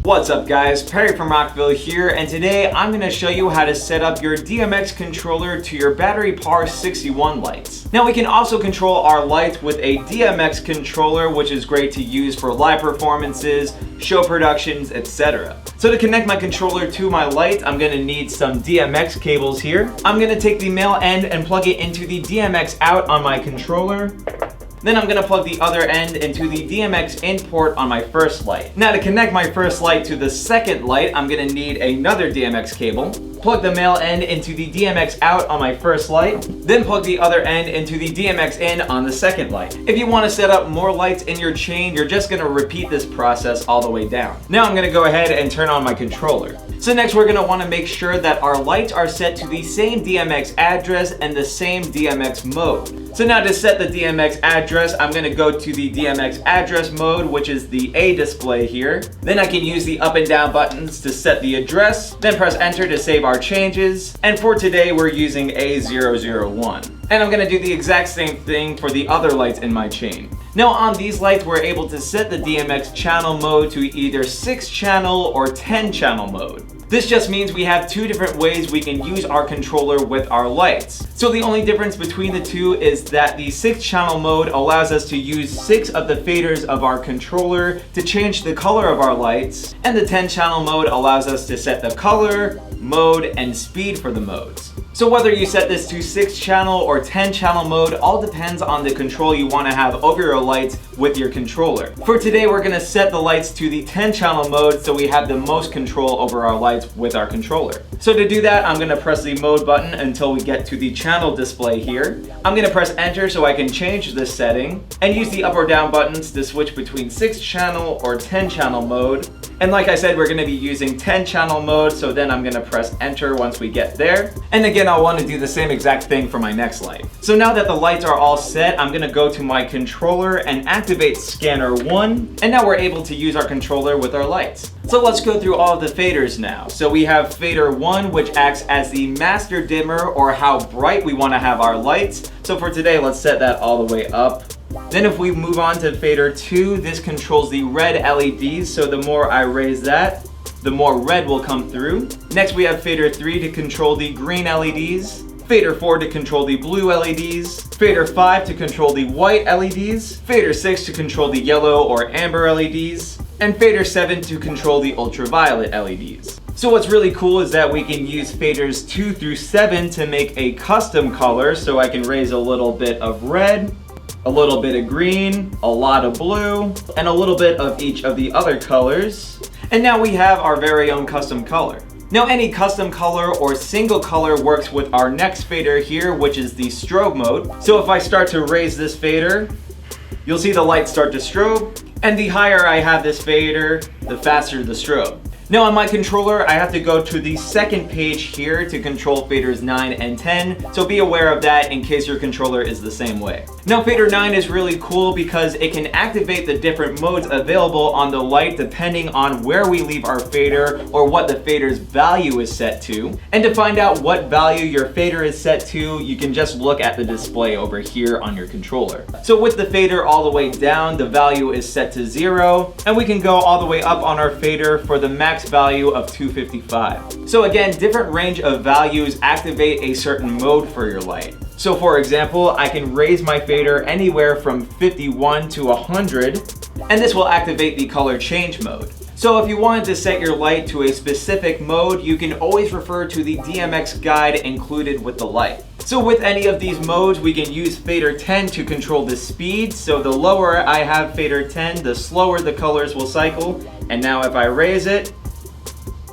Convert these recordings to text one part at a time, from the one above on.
What's up guys, Perry from Rockville here, and today I'm going to show you how to set up your DMX controller to your battery power 61 lights. Now we can also control our lights with a DMX controller, which is great to use for live performances, show productions, etc. So to connect my controller to my light, I'm going to need some DMX cables here. I'm going to take the male end and plug it into the DMX out on my controller. Then I'm going to plug the other end into the DMX in port on my first light. Now to connect my first light to the second light, I'm going to need another DMX cable. Plug the male end into the DMX out on my first light, then plug the other end into the DMX in on the second light. If you want to set up more lights in your chain, you're just going to repeat this process all the way down. Now I'm going to go ahead and turn on my controller. So next we're going to want to make sure that our lights are set to the same DMX address and the same DMX mode. So now to set the DMX address, I'm going to go to the DMX address mode, which is the A display here. Then I can use the up and down buttons to set the address, then press enter to save our changes. And for today, we're using A001. And I'm going to do the exact same thing for the other lights in my chain. Now on these lights, we're able to set the DMX channel mode to either 6-channel or 10-channel mode. This just means we have two different ways we can use our controller with our lights. So the only difference between the two is that the 6-channel mode allows us to use 6 of the faders of our controller to change the color of our lights, and the 10-channel mode allows us to set the color, mode, and speed for the modes. So whether you set this to 6-channel or 10-channel mode all depends on the control you want to have over your lights with your controller. For today, we're going to set the lights to the 10-channel mode so we have the most control over our lights with our controller. So to do that, I'm going to press the mode button until we get to the channel display here. I'm going to press enter so I can change this setting, and use the up or down buttons to switch between 6-channel or 10-channel mode. And like I said, we're going to be using 10-channel mode, so then I'm going to press enter once we get there. And again, I'll want to do the same exact thing for my next light. So now that the lights are all set, I'm going to go to my controller and activate scanner 1. And now we're able to use our controller with our lights. So let's go through all of the faders now. So we have fader 1, which acts as the master dimmer, or how bright we want to have our lights. So for today, let's set that all the way up. Then if we move on to fader 2, this controls the red LEDs, so the more I raise that, the more red will come through. Next we have fader 3 to control the green LEDs, fader 4 to control the blue LEDs, fader 5 to control the white LEDs, fader 6 to control the yellow or amber LEDs, and fader 7 to control the ultraviolet LEDs. So what's really cool is that we can use faders 2 through 7 to make a custom color, so I can raise a little bit of red, a little bit of green, a lot of blue, and a little bit of each of the other colors. And now we have our very own custom color. Now any custom color or single color works with our next fader here, which is the strobe mode. So if I start to raise this fader, you'll see the lights start to strobe, and the higher I have this fader, the faster the strobe. Now on my controller, I have to go to the second page here to control faders 9 and 10, so be aware of that in case your controller is the same way. Now fader 9 is really cool because it can activate the different modes available on the light depending on where we leave our fader or what the fader's value is set to. And to find out what value your fader is set to, you can just look at the display over here on your controller. So with the fader all the way down, the value is set to 0, and we can go all the way up on our fader for the max value of 255. So again, different range of values activate a certain mode for your light. So for example, I can raise my fader anywhere from 51 to 100, and this will activate the color change mode. So if you wanted to set your light to a specific mode, you can always refer to the DMX guide included with the light. So with any of these modes, we can use fader 10 to control the speed. So the lower I have fader 10, the slower the colors will cycle. And now if I raise it,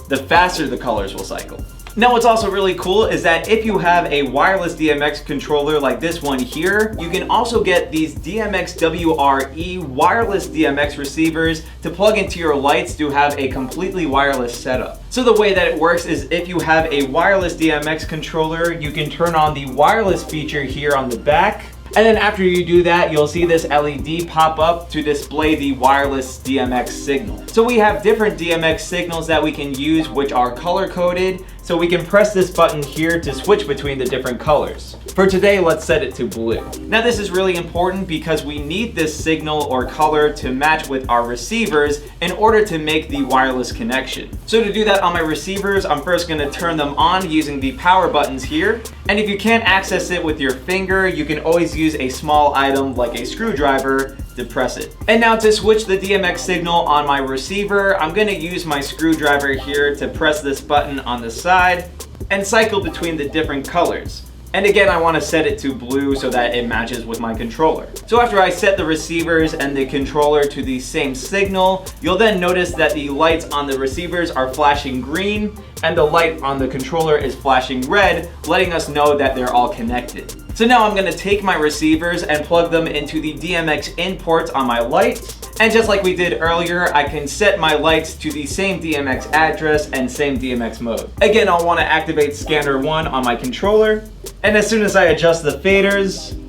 the faster the colors will cycle. Now what's also really cool is that if you have a wireless DMX controller like this one here, you can also get these DMX-WRE wireless DMX receivers to plug into your lights to have a completely wireless setup. So the way that it works is if you have a wireless DMX controller, you can turn on the wireless feature here on the back. And then after you do that, you'll see this LED pop up to display the wireless DMX signal. So we have different DMX signals that we can use which are color coded. So we can press this button here to switch between the different colors. For today, let's set it to blue. Now this is really important because we need this signal or color to match with our receivers in order to make the wireless connection. So to do that on my receivers, I'm first going to turn them on using the power buttons here. And if you can't access it with your finger, you can always use a small item like a screwdriver to press it. And now to switch the DMX signal on my receiver, I'm going to use my screwdriver here to press this button on the side and cycle between the different colors. And again, I want to set it to blue so that it matches with my controller. So after I set the receivers and the controller to the same signal, you'll then notice that the lights on the receivers are flashing green and the light on the controller is flashing red, letting us know that they're all connected. So now I'm going to take my receivers and plug them into the DMX in ports on my lights. And just like we did earlier, I can set my lights to the same DMX address and same DMX mode. Again, I'll want to activate scanner 1 on my controller. And as soon as I adjust the faders,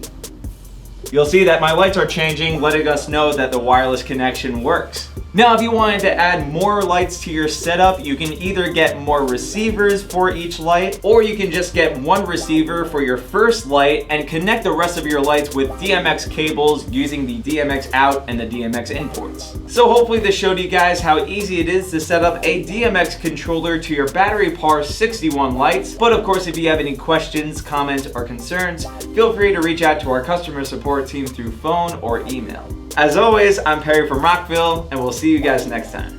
you'll see that my lights are changing, letting us know that the wireless connection works. Now, if you wanted to add more lights to your setup, you can either get more receivers for each light, or you can just get one receiver for your first light and connect the rest of your lights with DMX cables using the DMX out and the DMX in ports. So hopefully this showed you guys how easy it is to set up a DMX controller to your battery power 61 lights. But of course, if you have any questions, comments, or concerns, feel free to reach out to our customer support team through phone or email. As always, I'm Perry from Rockville, and we'll see you guys next time.